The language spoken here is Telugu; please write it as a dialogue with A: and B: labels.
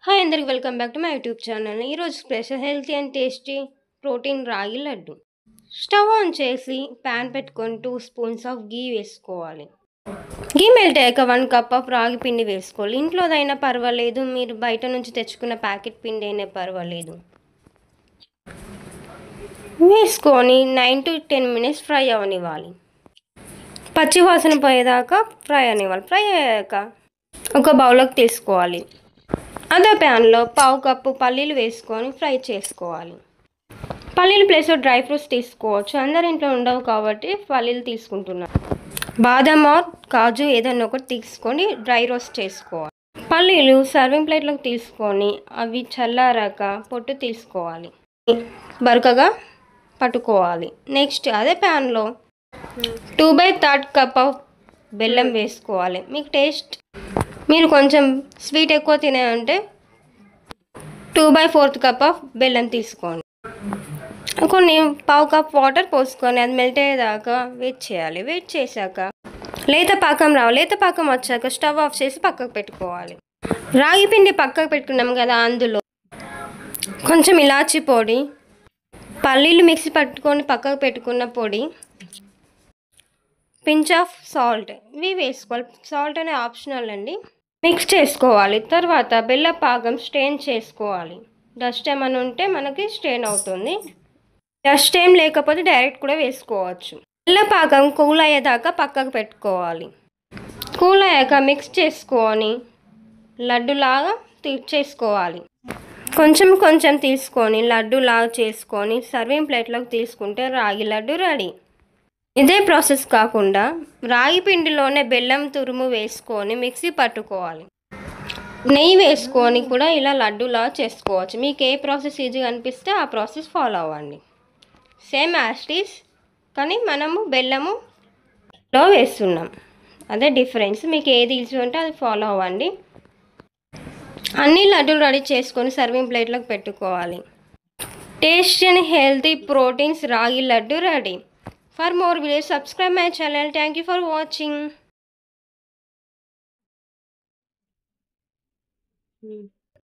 A: హాయ్ అందరికి welcome back to my YouTube channel. ఈరోజు special healthy and tasty protein ragi laddu. Stove on చేసి ప్యాన్ పెట్టుకొని 2 స్పూన్స్ ఆఫ్ గీ వేసుకోవాలి. గీ మెల్ట్ అయ్యాక 1 కప్ ఆఫ్ రాగి పిండి వేసుకోవాలి. ఇంట్లోదైనా పర్వాలేదు, మీరు బయట నుంచి తెచ్చుకున్న ప్యాకెట్ పిండి అయినా పర్వాలేదు. వేసుకొని 9 to 10 మినిట్స్ ఫ్రై అవనివ్వాలి. పచ్చి వాసన పోయేదాకా ఫ్రై అనివ్వాలి. ఫ్రై అయ్యాక ఒక బౌల్లోకి తీసుకోవాలి. అదే ప్యాన్లో 1/2 కప్పు పల్లీలు వేసుకొని ఫ్రై చేసుకోవాలి. పల్లీలు ప్లేస్లో డ్రై ఫ్రూట్స్ తీసుకోవచ్చు. అందరి ఇంట్లో ఉండవు కాబట్టి పల్లీలు తీసుకుంటున్నాను. బాదం ఆర్ కాజు ఏదైనా ఒకటి తీసుకొని డ్రై రోస్ట్ చేసుకోవాలి. పల్లీలు సర్వింగ్ ప్లేట్లోకి తీసుకొని అవి చల్లారాక పొట్టు తీసుకోవాలి, బరకగా పట్టుకోవాలి. నెక్స్ట్ అదే ప్యాన్లో 2/3 కప్ ఆఫ్ బెల్లం వేసుకోవాలి. మీకు టేస్ట్ మీరు కొంచెం స్వీట్ ఎక్కువ తినాలంటే 2/4 కప్ ఆఫ్ బెల్లం తీసుకోండి. కొన్ని 1/2 కప్ వాటర్ పోసుకొని అది మెల్ట్ అయ్యేదాకా వెయిట్ చేయాలి. వెయిట్ చేశాక లేత పాకం రావాలి. లేత పాకం వచ్చాక స్టవ్ ఆఫ్ చేసి పక్కకు పెట్టుకోవాలి. రాగి పిండి పక్కకు పెట్టుకున్నాం కదా, అందులో కొంచెం ఇలాచీ పొడి, పల్లీలు మిక్సీ పట్టుకొని పక్కకు పెట్టుకున్న పొడి, పించ్ ఆఫ్ సాల్ట్ ఇవి వేసుకోవాలి. సాల్ట్ అనేది ఆప్షనల్ అండి. మిక్స్ చేసుకోవాలి. తర్వాత బెల్లం పాకం స్ట్రెయిన్ చేసుకోవాలి. డస్ట్ ఏమైనా ఉంటే మనకి స్ట్రెయిన్ అవుతుంది. డస్ట్ ఏం లేకపోతే డైరెక్ట్ కూడా వేసుకోవచ్చు. బెల్లం పాకం కూల్ అయ్యేదాకా పక్కకు పెట్టుకోవాలి. కూల్ అయ్యాక మిక్స్ చేసుకొని లడ్డులాగా చేసుకోవాలి. కొంచెం కొంచెం తీసుకొని లడ్డులాగా చేసుకొని సర్వింగ్ ప్లేట్లోకి తీసుకుంటే రాగి లడ్డు రెడీ. ఇదే ప్రాసెస్ కాకుండా రాగి పిండిలోనే బెల్లం తురుము వేసుకొని మిక్సీ పట్టుకోవాలి. నెయ్యి వేసుకొని కూడా ఇలా లడ్డులా చేసుకోవచ్చు. మీకు ఏ ప్రాసెస్ ఈజీగా అనిపిస్తే ఆ ప్రాసెస్ ఫాలో అవ్వండి. సేమ్ యాస్టీస్, కానీ మనము బెల్లములో వేస్తున్నాం, అదే డిఫరెన్స్. మీకు ఏది ఈజీ ఉంటే అది ఫాలో అవ్వండి. అన్ని లడ్డూలు రెడీ చేసుకొని సర్వింగ్ ప్లేట్లోకి పెట్టుకోవాలి. టేస్టీ అండ్ హెల్తీ ప్రోటీన్స్ రాగి laddu ready. For more videos, subscribe my channel. Thank you for watching.